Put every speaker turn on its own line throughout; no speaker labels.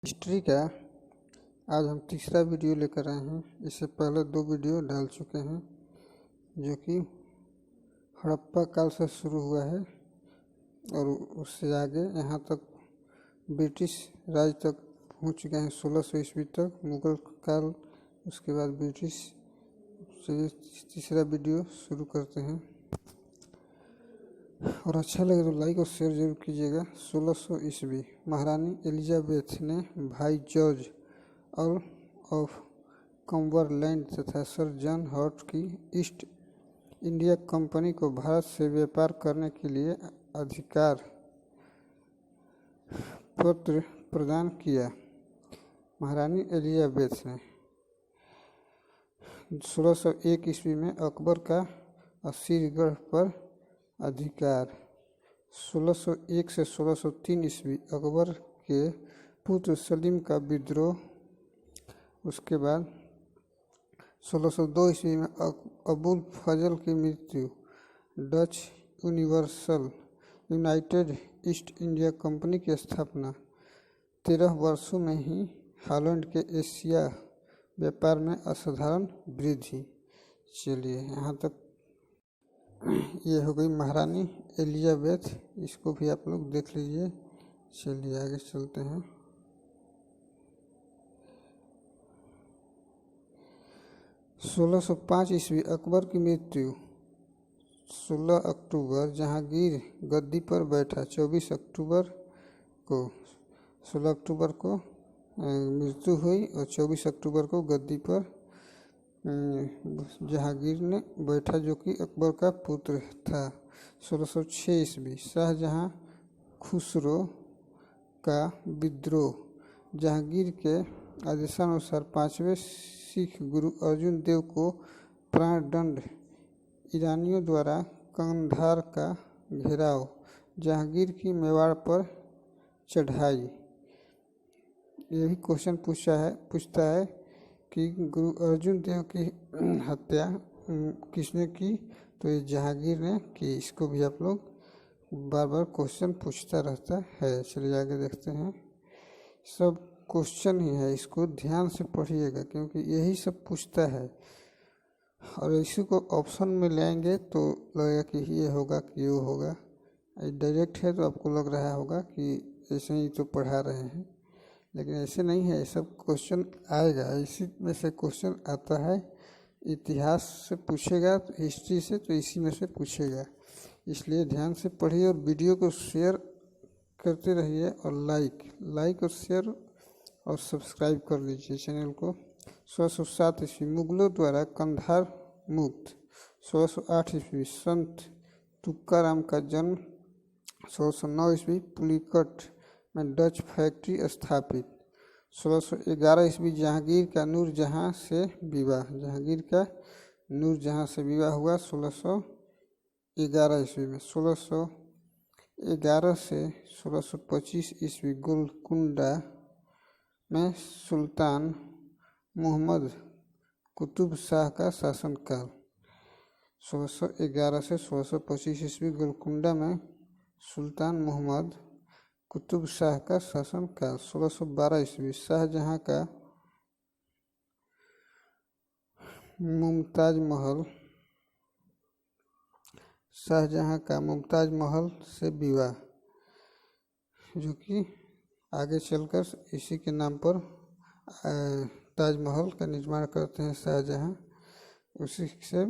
History का आज हम तीसरा वीडियो लेकर आए हैं। इससे पहले 2 वीडियो डाल चुके हैं जो कि हड़प्पा काल से शुरू हुआ है और उससे आगे यहाँ तक ब्रिटिश राज तक पहुँच चुके हैं 1600 ईस्वी तक, मुगल काल, उसके बाद ब्रिटिश। चलिए तीसरा वीडियो शुरू करते हैं और अच्छा लगे तो लाइक और शेयर जरूर कीजिएगा। 1600 ईस्वी महारानी एलिजाबेथ ने भाई जॉर्ज अर्ल ऑफ कम्बरलैंड तथा सर जॉन हॉट की ईस्ट इंडिया कंपनी को भारत से व्यापार करने के लिए अधिकार पत्र प्रदान किया। महारानी एलिजाबेथ ने 1601 ईस्वी में अकबर का असीरगढ़ पर अधिकार। 1601 से 1603 ईस्वी अकबर के पुत्र सलीम का विद्रोह। उसके बाद 1602 ईस्वी में अबुल फजल की मृत्यु। Dutch United east India company की स्थापना। 13 वर्षों में ही हॉलैंड के एशिया व्यापार में असाधारण वृद्धि। चलिए यहाँ तक ये हो गई महारानी एलिजाबेथ, इसको भी आप लोग देख लीजिए। चलिए आगे चलते हैं। सोलह सौ 5 ईस्वी अकबर की मृत्यु। 16 अक्टूबर जहांगीर गद्दी पर बैठा। 16 अक्टूबर को मृत्यु हुई और 24 अक्टूबर को गद्दी पर जहांगीर ने बैठा, जो कि अकबर का पुत्र था। 1606 ईस्वी शाहजहां खुसरो का विद्रोह। जहांगीर के आदेशानुसार 5वें सिख गुरु अर्जुन देव को प्राणदंड। ईरानियों द्वारा कंधार का घेराव। जहांगीर की मेवाड़ पर चढ़ाई। ये भी क्वेश्चन पूछता है कि गुरु अर्जुन देव की हत्या किसने की, तो ये जहांगीर ने की। इसको भी आप लोग बार बार क्वेश्चन पूछता रहता है। चलिए आगे देखते हैं। सब क्वेश्चन ही है, इसको ध्यान से पढ़िएगा क्योंकि यही सब पूछता है। और इसी को ऑप्शन में लाएंगे तो लगेगा कि ये होगा कि वो होगा। डायरेक्ट है तो आपको लग रहा होगा कि ऐसे ही तो पढ़ा रहे हैं, लेकिन ऐसे नहीं है। ये सब क्वेश्चन आएगा, इसी में से क्वेश्चन आता है। इतिहास से पूछेगा तो हिस्ट्री से, तो इसी में से पूछेगा। इसलिए ध्यान से पढ़िए और वीडियो को शेयर करते रहिए और लाइक और शेयर और सब्सक्राइब कर लीजिए चैनल को। 1607 ईस्वी मुगलों द्वारा कंधार मुक्त। 1608 ईस्वी संत तुकाराम का जन्म। 1609 ईस्वी पुलिकट में डच फैक्ट्री स्थापित। 1611 ईस्वी जहांगीर का नूरजहां से विवाह। जहांगीर का नूरजहां से विवाह हुआ 1611 ईस्वी में। 1611 से 1625 ईस्वी गोलकुंडा में सुल्तान मुहम्मद कुतुब शाह का शासनकाल। 1611 से 1625 ईस्वी गोलकुंडा में सुल्तान मुहम्मद कुतुब शाह का शासनकाल। 1612 ईस्वी शाहजहां का मुमताज महल से विवाह, जो कि आगे चलकर इसी के नाम पर ताजमहल का निर्माण करते हैं शाहजहां। उसी से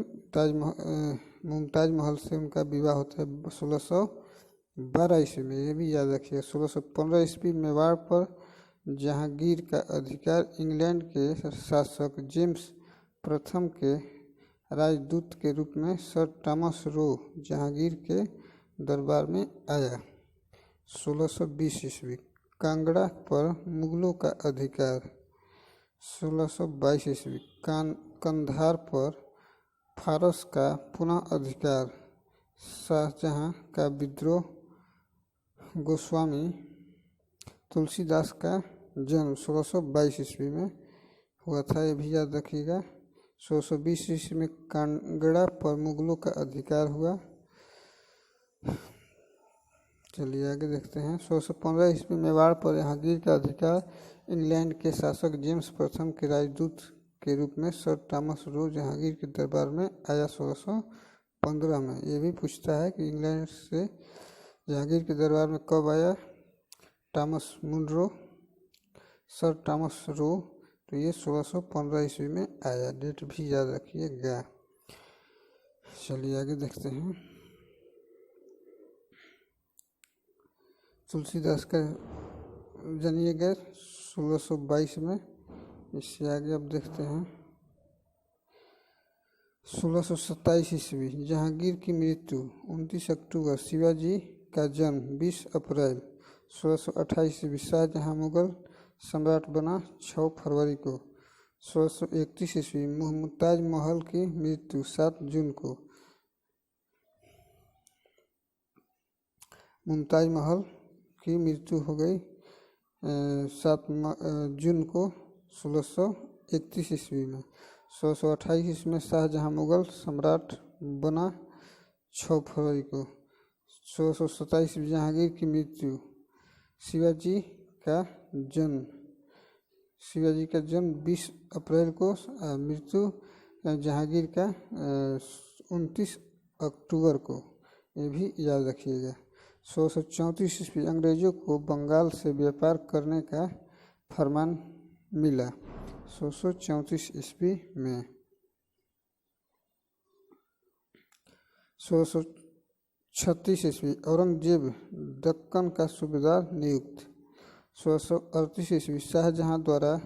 मुमताज महल से उनका विवाह होता है 1612 ईस्वी में। ये भी याद रखिए। 1615 ईस्वी मेवाड़ पर जहांगीर का अधिकार। इंग्लैंड के शासक जेम्स प्रथम के राजदूत के रूप में सर थॉमस रो जहांगीर के दरबार में आया। 1620 ईस्वी कांगड़ा पर मुगलों का अधिकार। 1622 ईस्वी कंधार पर फारस का पुनः अधिकार। शाहजहां का विद्रोह। गोस्वामी तुलसीदास का जन्म 1622 ईस्वी में हुआ था, ये भी याद रखिएगा। 1620 ईस्वी में कांगड़ा पर मुगलों का अधिकार हुआ। चलिए आगे देखते हैं। 1615 ईस्वी मेवाड़ पर जहांगीर का अधिकार इंग्लैंड के शासक जेम्स प्रथम के राजदूत के रूप में सर थॉमस रो जहांगीर के दरबार में आया 1615 में। ये भी पूछता है कि इंग्लैंड से जहांगीर के दरबार में कब आया Thomas Munro, Sir Thomas Roe, तो ये 1615 ईस्वी में आया। डेट भी याद रखिएगा। चलिए आगे देखते हैं। तुलसीदास का जानिए गए 1622 में। इससे आगे अब देखते हैं 1627 ईस्वी जहांगीर की मृत्यु 29 अक्टूबर, शिवाजी का जन्म 20 अप्रैल 1628 ईस्वी, शाहजहां मुगल सम्राट बना 6 फरवरी को। 1631 ईस्वी मुमताज महल की मृत्यु 7 जून को। मुमताज महल की मृत्यु हो गई 7 जून को 1631 ईस्वी में। 1628 ईस्वी में शाहजहां मुगल सम्राट बना 6 फरवरी को। 1627 ईस्वी जहांगीर की मृत्यु। शिवाजी का जन्म 20 अप्रैल को, मृत्यु जहांगीर का 29 अक्टूबर को। ये भी याद रखिएगा। 1634 ईस्वी अंग्रेजों को बंगाल से व्यापार करने का फरमान मिला 1634 ईस्वी में। 1636 ईस्वी औरंगजेब दक्कन का सूबेदार नियुक्त। 1638 ईस्वी शाहजहां द्वारा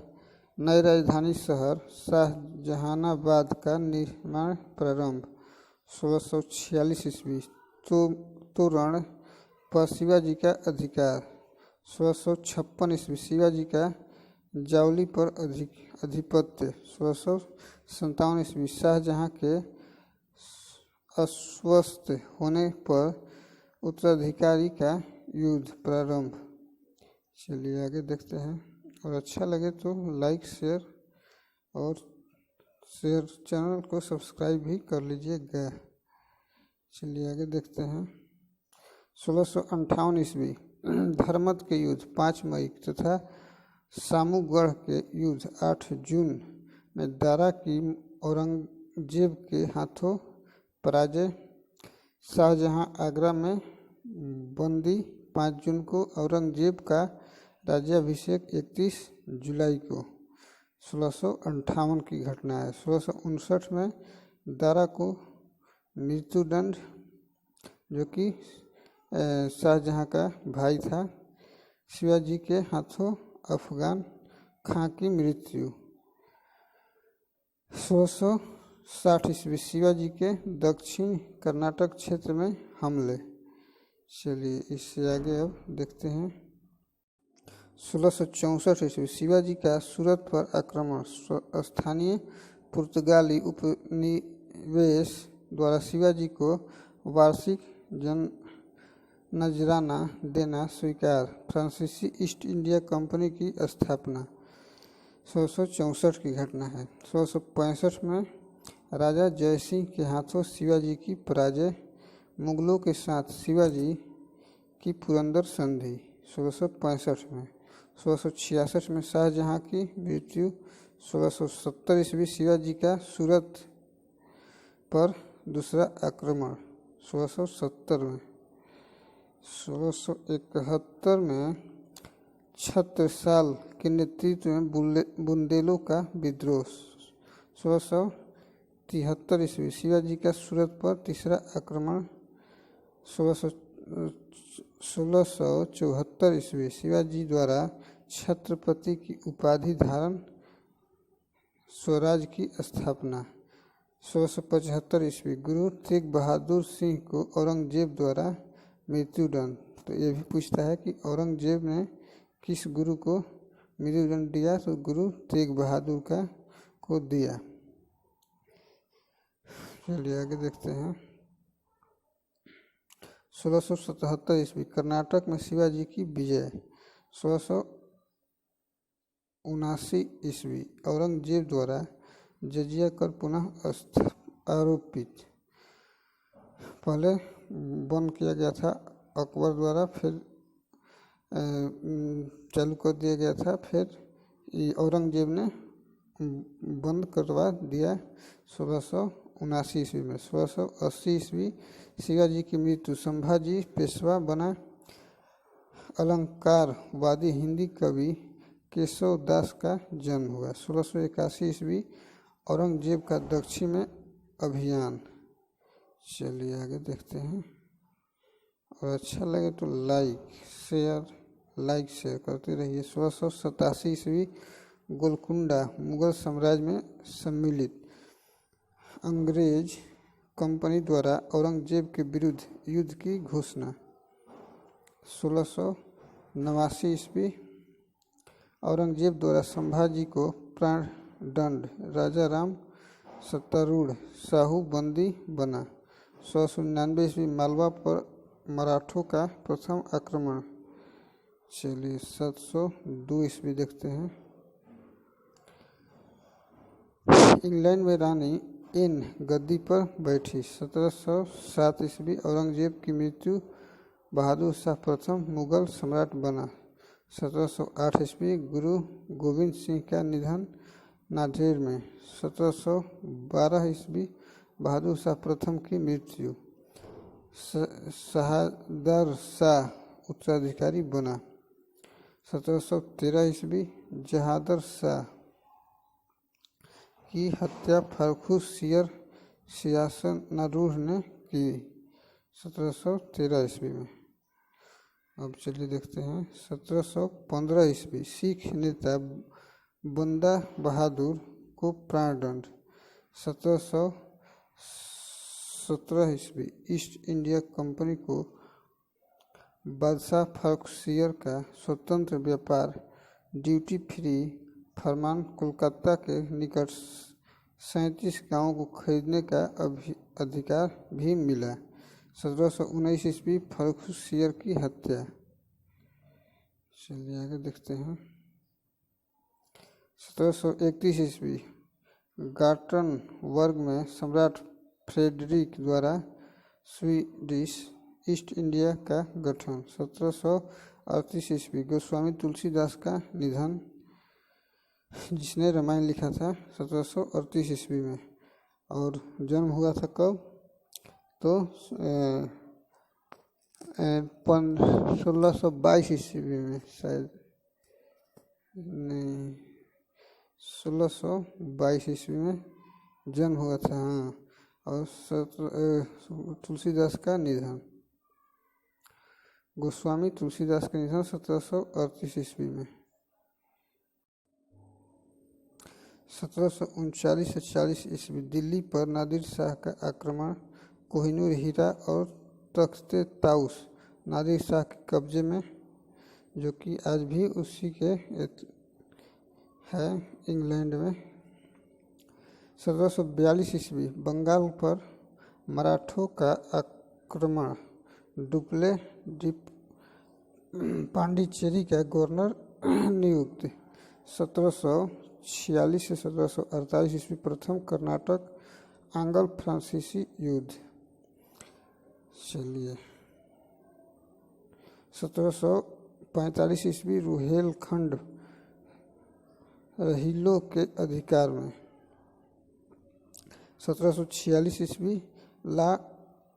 नई राजधानी शहर शाहजहानाबाद का निर्माण प्रारंभ। 1646 ईस्वी तोरण पर शिवाजी का अधिकार। 1656 ईस्वी शिवाजी का जावली पर आधिपत्य। 1657 ईस्वी शाहजहां के अस्वस्थ होने पर उत्तराधिकारी का युद्ध प्रारंभ। चलिए आगे देखते हैं। और अच्छा लगे तो लाइक शेयर चैनल को सब्सक्राइब भी कर लीजिएगा। चलिए आगे देखते हैं। 1658 ईस्वी धर्मत के युद्ध 5 मई तथा सामूगढ़ के युद्ध 8 जून में दारा की औरंगजेब के हाथों पराजय। शाहजहां आगरा में बंदी 5 जून को। औरंगजेब का राज्याभिषेक 31 जुलाई को। 1658 की घटना है। 1659 में दारा को मृत्युदंड, जो कि शाहजहां का भाई था, शिवाजी के हाथों अफगान खां की मृत्यु। 1660 ईस्वी शिवाजी के दक्षिण कर्नाटक क्षेत्र में हमले। चलिए इससे आगे अब देखते हैं। 1664 ईस्वी शिवाजी का सूरत पर आक्रमण। स्थानीय पुर्तगाली उपनिवेश द्वारा शिवाजी को वार्षिक नजराना देना स्वीकार। फ्रांसीसी ईस्ट इंडिया कंपनी की स्थापना। 1664 की घटना है। 1665 में राजा जयसिंह के हाथों शिवाजी की पराजय। मुगलों के साथ शिवाजी की पुरंदर संधि 1665 में। 1666 में शाहजहां की मृत्यु। 1670 ईस्वी शिवाजी का सूरत पर दूसरा आक्रमण 1670 में। 1671 में छत्रसाल के नेतृत्व में बुंदेलों का विद्रोह। 1673 ईस्वी शिवाजी का सूरत पर तीसरा आक्रमण। 1674 ईस्वी शिवाजी द्वारा छत्रपति की उपाधि धारण, स्वराज की स्थापना। 1675 ईस्वी गुरु तेग बहादुर सिंह को औरंगजेब द्वारा मृत्युदंड। तो ये भी पूछता है कि औरंगजेब ने किस गुरु को मृत्युदंड दिया, तो गुरु तेग बहादुर को दिया। चलिए आगे देखते हैं। 1677 ईस्वी कर्नाटक में शिवाजी की विजय। 1679 ईस्वी औरंगजेब द्वारा जजिया कर पुनः आरोपित। पहले बंद किया गया था अकबर द्वारा फिर चालू कर दिया गया था। फिर औरंगजेब ने बंद करवा दिया 1679 ईस्वी में। 1680 ईस्वी शिवाजी की मृत्यु। संभाजी पेशवा बना। अलंकारवादी हिंदी कवि केशव दास का जन्म हुआ। 1681 ईस्वी औरंगजेब का दक्षिण में अभियान। चलिए आगे देखते हैं, और अच्छा लगे तो लाइक शेयर करते रहिए। 1687 ईस्वी गोलकुंडा मुगल साम्राज्य में सम्मिलित। अंग्रेज कंपनी द्वारा औरंगजेब के विरुद्ध युद्ध की घोषणा। 1689 ईस्वी औरंगजेब द्वारा संभाजी को प्राणदंड। राजा राम सत्तारूढ़ शाहू बंदी बना। 1699 ईस्वी मालवा पर मराठों का प्रथम आक्रमण। चलिए 702 ईस्वी देखते हैं। इंग्लैंड में रानी एन गद्दी पर बैठी। 1707 ईस्वी औरंगजेब की मृत्यु। बहादुर शाह प्रथम मुगल सम्राट बना। 1708 ईस्वी गुरु गोविंद सिंह का निधन नांदेड़ में। 1712 ईस्वी बहादुर शाह प्रथम की मृत्यु। शहादर शाह उत्तराधिकारी बना। 1713 ईस्वी जहादर शाह की हत्या फर्रुख सियासनारूढ़ ने की 1713 ईस्वी में। अब चलिए देखते हैं 1715 ईस्वी सिख नेता बंदा बहादुर को प्राणदंड। 1717 ईस्वी ईस्ट इंडिया कंपनी को बादशाह फर्रुखसियर का स्वतंत्र व्यापार ड्यूटी फ्री फरमान कोलकाता के निकट 37 गांवों को खरीदने का अधिकार भी मिला। 1719 ईस्वी फर्रुखसियर की हत्या। चलिए आगे देखते हैं 1731 ईस्वी गाटनबर्ग में सम्राट फ्रेडरिक द्वारा स्वीडिश ईस्ट इंडिया का गठन। 1738 ईस्वी गोस्वामी तुलसीदास का निधन, जिसने रामायण लिखा था 1738 ईस्वी में। और जन्म हुआ था कब? तो 1622 ईस्वी में शायद, नहीं 1622 ईस्वी में जन्म हुआ था। हाँ, और तुलसीदास का निधन, गोस्वामी तुलसीदास का निधन 1738 ईस्वी में। 1739 से 40 ईस्वी दिल्ली पर नादिर शाह का आक्रमण। कोहिनूर हीरा और तख्ते ताउस नादिर शाह के कब्जे में, जो कि आज भी उसी के है इंग्लैंड में। 1742 ईस्वी बंगाल पर मराठों का आक्रमण। डुप्ले पांडिचेरी का गवर्नर नियुक्त। 1746 से 1748 ईस्वी प्रथम कर्नाटक आंग्ल फ्रांसीसी युद्ध। चलिए 1745 ईस्वी रुहेलखंड रहीलों के अधिकार में। 1746 ईस्वी ला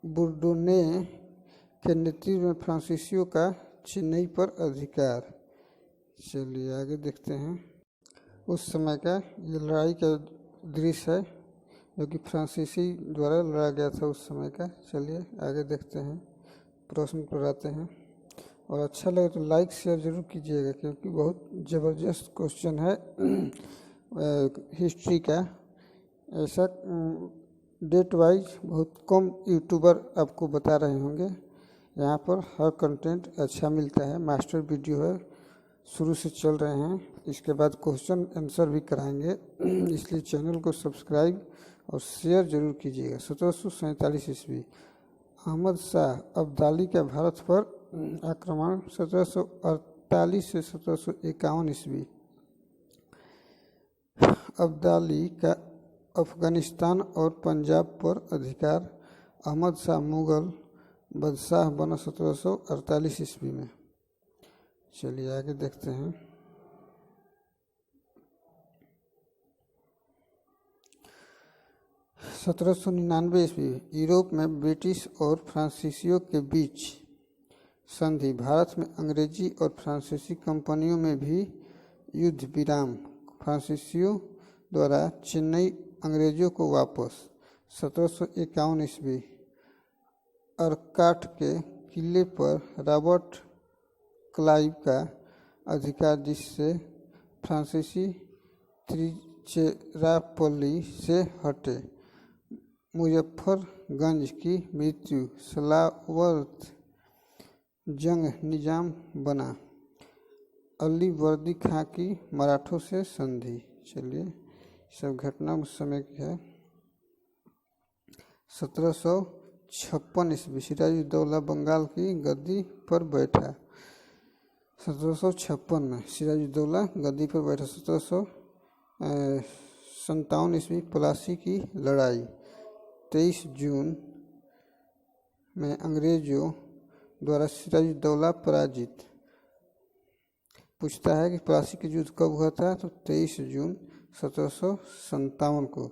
बुर्डोने के नेतृत्व में फ्रांसीसियों का चेन्नई पर अधिकार। चलिए आगे देखते हैं उस समय का ये लड़ाई का दृश्य है, जो कि फ्रांसीसी द्वारा लड़ा गया था उस समय का। चलिए आगे देखते हैं, प्रश्न पर आते हैं। और अच्छा लगे तो लाइक शेयर जरूर कीजिएगा, क्योंकि बहुत ज़बरदस्त क्वेश्चन है हिस्ट्री का। ऐसा डेट वाइज बहुत कम यूट्यूबर आपको बता रहे होंगे। यहाँ पर हर कंटेंट अच्छा मिलता है, मास्टर वीडियो है, शुरू से चल रहे हैं। इसके बाद क्वेश्चन आंसर भी कराएंगे, इसलिए चैनल को सब्सक्राइब और शेयर जरूर कीजिएगा। 1747 ईस्वी अहमद शाह अब्दाली का भारत पर आक्रमण। 1748 से 1751 ईस्वी अब्दाली का अफगानिस्तान और पंजाब पर अधिकार। अहमद शाह मुगल बादशाह बना 1748 ईस्वी में। चलिए आगे देखते हैं। सत्रह सौ 99 ईस्वी यूरोप में ब्रिटिश और फ्रांसीसियों के बीच संधि। भारत में अंग्रेजी और फ्रांसीसी कंपनियों में भी युद्ध विराम। फ्रांसीसियों द्वारा चेन्नई अंग्रेजों को वापस। 1751 ईस्वी अर्काट के किले पर रॉबर्ट क्लाइव का अधिकार, जिससे फ्रांसीसी त्रिचेरापल्ली से हटे। मुजफ्फरगंज की मृत्यु। सलावत जंग निजाम बना। अली वर्दी खां की मराठों से संधि। चलिए सब घटना उस समय की है। 1756 ईस्वी सिराजुद्दौला बंगाल की गद्दी पर बैठा। 1756 में सिराजुद्दौला गद्दी पर बैठा। 1757 ईस्वी प्लासी की लड़ाई। 23 जून में अंग्रेजों द्वारा सिराजुद्दौला पराजित। पूछता है कि प्लासी का युद्ध कब हुआ था, तो 23 जून 1757 को।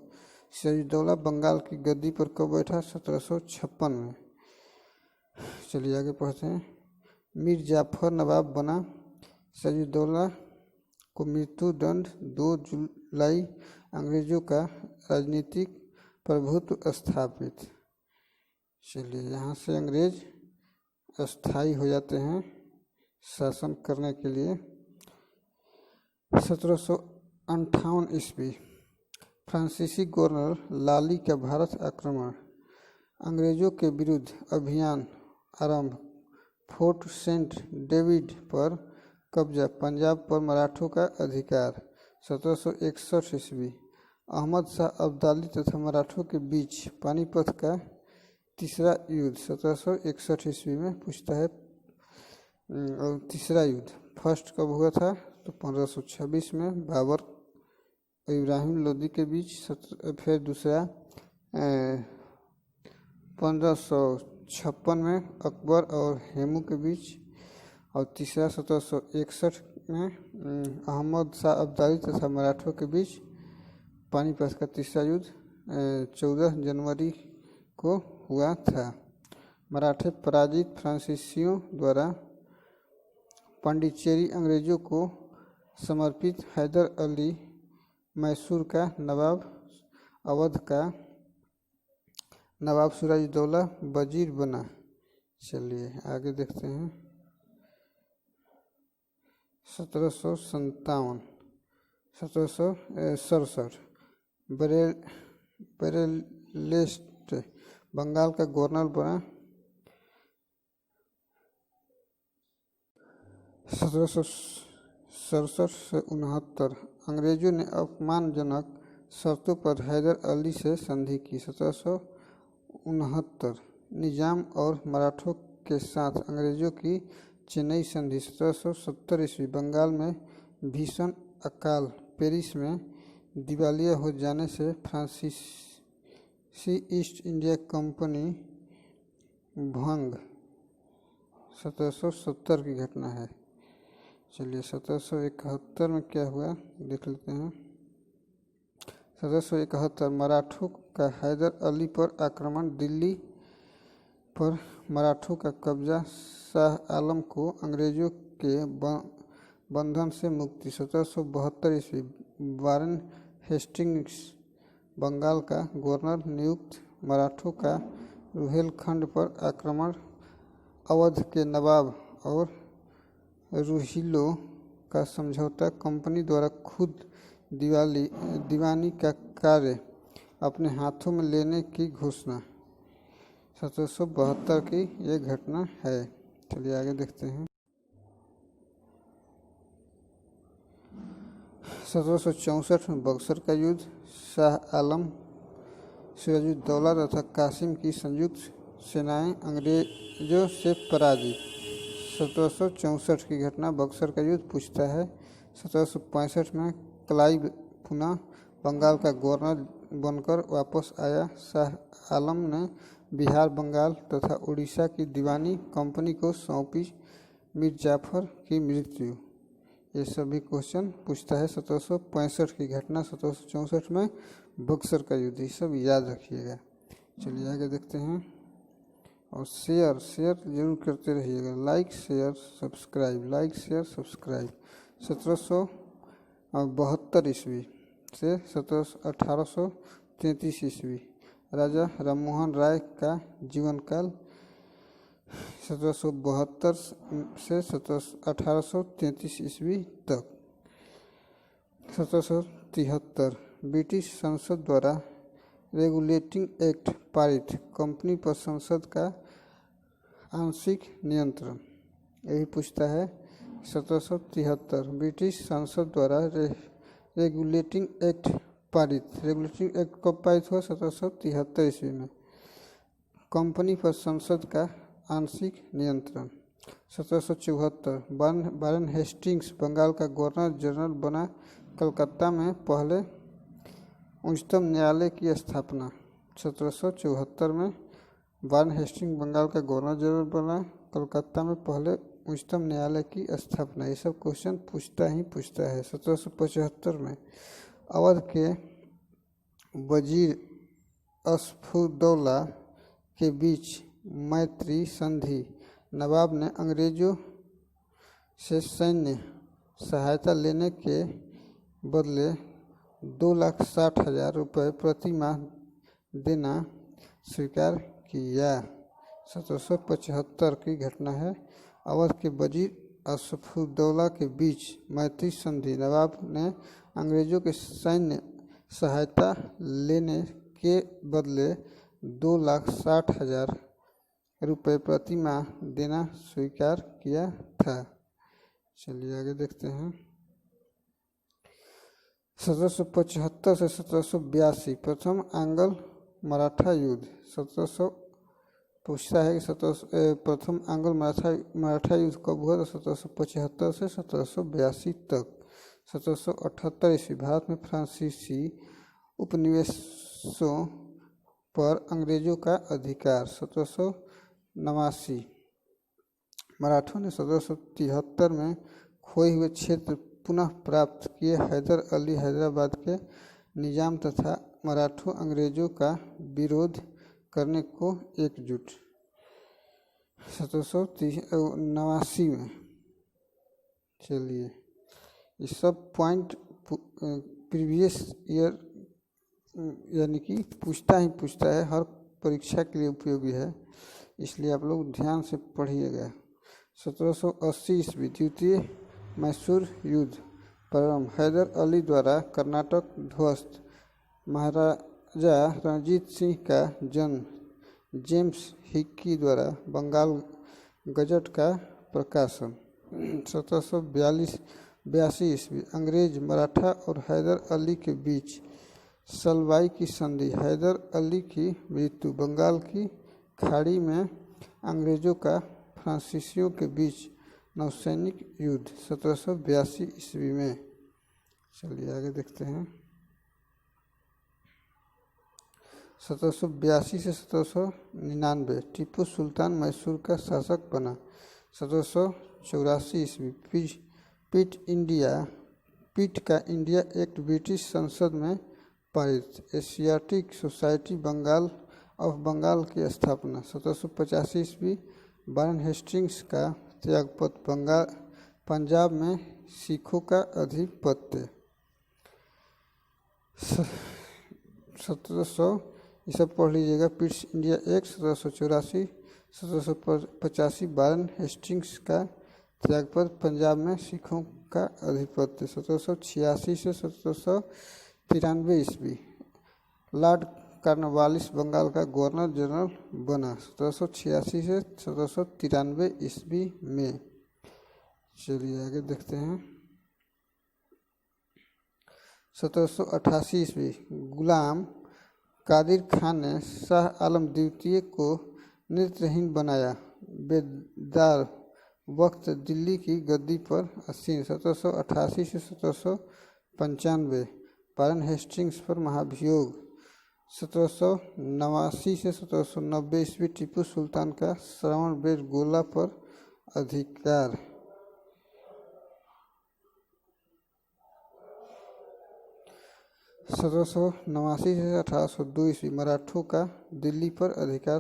सिराजुद्दौला बंगाल की गद्दी पर कब बैठा, 1756 में। चलिए आगे पढ़ते हैं। मीर जाफर नवाब बना। सिराजुद्दौला को मृत्यु दंड। 2 जुलाई अंग्रेजों का राजनीतिक प्रभुत्व स्थापित। चलिए यहाँ से अंग्रेज अस्थायी हो जाते हैं शासन करने के लिए। 1758 ईस्वी फ्रांसीसी गवर्नर लाली का भारत आक्रमण। अंग्रेजों के विरुद्ध अभियान आरंभ। फोर्ट सेंट डेविड पर कब्जा। पंजाब पर मराठों का अधिकार। 1761 ईस्वी अहमद शाह अब्दाली तथा मराठों के बीच पानीपत का तीसरा युद्ध। 1761 ईस्वी में पूछता है। और तीसरा युद्ध फर्स्ट कब हुआ था, तो 1526 में बाबर और इब्राहिम लोदी के बीच। फिर दूसरा 1556 में अकबर और हेमू के बीच। और तीसरा 1761 में अहमद शाह अब्दाली तथा मराठों के बीच पानीपत का तीसरा युद्ध 14 जनवरी को हुआ था। मराठे पराजित। फ्रांसीसियों द्वारा पांडिचेरी अंग्रेजों को समर्पित। हैदर अली मैसूर का नवाब, अवध का नवाब सिराजुद्दौला वजीर बना। चलिए आगे देखते हैं। 1767 बरेलेस्ट बंगाल का गवर्नर बना। 1767 से 69 अंग्रेजों ने अपमानजनक शर्तों पर हैदर अली से संधि की। 1769 निजाम और मराठों के साथ अंग्रेजों की चेन्नई संधि। 1770 ईस्वी बंगाल में भीषण अकाल। पेरिस में दिवालिया हो जाने से फ्रांसीसी ईस्ट इंडिया कंपनी भंग। 1770 की घटना है। चलिए 1771 में क्या हुआ देख लेते हैं। 1771 मराठों का हैदर अली पर आक्रमण। दिल्ली पर मराठों का कब्जा। शाह आलम को अंग्रेजों के बंधन से मुक्ति। 1772 ईस्वी वारेन हेस्टिंग्स बंगाल का गवर्नर नियुक्त। मराठों का रुहेलखंड पर आक्रमण। अवध के नवाब और रोहिलों का समझौता। कंपनी द्वारा खुद दीवानी का कार्य अपने हाथों में लेने की घोषणा। 1772 की ये घटना है। चलिए आगे देखते हैं। 1764 में बक्सर का युद्ध। शाह आलम, सिराजुद्दौला तथा कासिम की संयुक्त सेनाएं अंग्रेजों से पराजित। 1764 की घटना बक्सर का युद्ध पूछता है। 1765 में क्लाइव पुनः बंगाल का गवर्नर बनकर वापस आया। शाह आलम ने बिहार, बंगाल तथा उड़ीसा की दीवानी कंपनी को सौंपी। मीर जाफर की मृत्यु। ये सभी क्वेश्चन पूछता है। 1765 की घटना, 1764 में बक्सर का युद्ध, ये सब याद रखिएगा। चलिए आगे देखते हैं। और शेयर जरूर करते रहिएगा। Like share subscribe, like share subscribe. 1772 ईस्वी से 1833 ईस्वी राजा राममोहन राय का जीवन काल। 1772 से 1833 ईस्वी तक। 1773 ब्रिटिश संसद द्वारा रेगुलेटिंग एक्ट पारित, कंपनी पर संसद का आंशिक नियंत्रण। यही पूछता है। 1773 ब्रिटिश संसद द्वारा रेगुलेटिंग एक्ट पारित। रेगुलेटिंग एक्ट कब पारित हुआ? 1773 ईस्वी में। कंपनी पर संसद का आंशिक नियंत्रण। 1774 वारेन हेस्टिंग्स बंगाल का गवर्नर जनरल बना। कलकत्ता में पहले उच्चतम न्यायालय की स्थापना। 1774 में वारेन हेस्टिंग्स बंगाल का गवर्नर जनरल बना। कलकत्ता में पहले उच्चतम न्यायालय की स्थापना। ये सब क्वेश्चन पूछता है। 1775 में अवध के वजीर असफुद्दौला के बीच मैत्री संधि। नवाब ने अंग्रेजों से सैन्य सहायता लेने के बदले 2,60,000 रुपये प्रति माह देना स्वीकार किया। 1775 की घटना है। अवध के वजीर असफुद्दौला के बीच मैत्री संधि। नवाब ने अंग्रेजों के सैन्य सहायता लेने के बदले 2,60,000 रुपये प्रति माह देना स्वीकार किया था। चलिए आगे देखते हैं। 1775 से 1782 प्रथम आंग्ल मराठा युद्ध। 1700 पूछता है कि प्रथम आंग्ल मराठा युद्ध कब हुआ? तो 1775 से 1782 तक। 1778 ईस्वी भारत में फ्रांसीसी उपनिवेशों पर अंग्रेजों का अधिकार। 1789 मराठों ने 1773 में खोए हुए क्षेत्र पुनः प्राप्त किए। हैदर अली हैदराबाद के निजाम तथा मराठों अंग्रेजों का विरोध करने को एकजुट। 1789 में। चलिए ये सब पॉइंट प्रीवियस ईयर यानी कि पूछता है, हर परीक्षा के लिए उपयोगी है, इसलिए आप लोग ध्यान से पढ़िएगा। 1780 ईस्वी द्वितीय मैसूर युद्ध प्रारंभ। हैदर अली द्वारा कर्नाटक ध्वस्त। महाराजा रणजीत सिंह का जन्म। जेम्स हिक्की द्वारा बंगाल गजट का प्रकाशन। 1782 ईस्वी अंग्रेज, मराठा और हैदर अली के बीच सलवाई की संधि। हैदर अली की मृत्यु। बंगाल की खाड़ी में अंग्रेजों का फ्रांसीसियों के बीच नौसैनिक युद्ध 1782 ईस्वी में। चलिए आगे देखते हैं। 1782 से 1799 टीपू सुल्तान मैसूर का शासक बना। 1784 ईस्वी पीट का इंडिया एक्ट ब्रिटिश संसद में पारित। एशियाटिक सोसाइटी ऑफ बंगाल की स्थापना। 1785 ईस्वी वारेन हेस्टिंग्स का त्यागपत्र। पंजाब में सिखों का आधिपत्य। 1700 ये सब पढ़ लीजिएगा। Pitt's India act 1784। 1785 Warren Hastings का त्यागपत्र। पंजाब में सिखों का आधिपत्य। 1786 से 1793 ईस्वी लॉर्ड कॉर्नवालिस बंगाल का गवर्नर जनरल बना। 1786 से 1793 ईस्वी में। चलिए आगे देखते हैं। 1788 ईस्वी गुलाम कादिर खान ने शाह आलम द्वितीय को नेत्रहीन बनाया। बेदार वक्त दिल्ली की गद्दी पर आसीन। 1788 से 1795 वारेन हेस्टिंग्स पर महाभियोग। 1789 से 1790 ईस्वी टीपू सुल्तान का श्रवणबेलगोला पर अधिकार। 1789 से 1802 ईस्वी मराठों का दिल्ली पर अधिकार।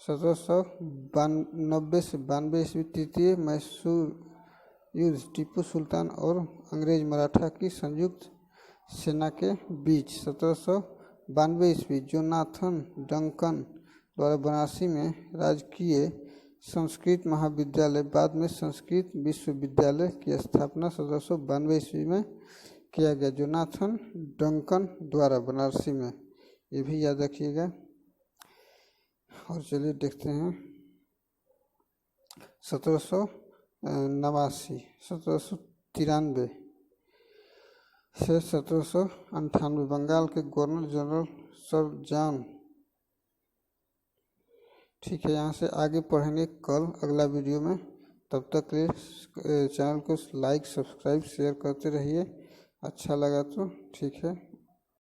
1792 से 92 ईस्वी तृतीय मैसूर युद्ध टीपू सुल्तान और अंग्रेज मराठा की संयुक्त सेना के बीच। 1792 ईस्वी जोनाथन डंकन द्वारा बनारसी में राजकीय संस्कृत महाविद्यालय बाद में संस्कृत विश्वविद्यालय की स्थापना 1792 ईस्वी में किया गया। जोनाथन डंकन द्वारा बनारसी में, ये भी याद रखिएगा। और चलिए देखते हैं 1789 1793 से 1798 बंगाल के गवर्नर जनरल सर जॉन। ठीक है, यहाँ से आगे पढ़ेंगे कल अगला वीडियो में। तब तक के लिए चैनल को लाइक सब्सक्राइब शेयर करते रहिए। अच्छा लगा तो ठीक है।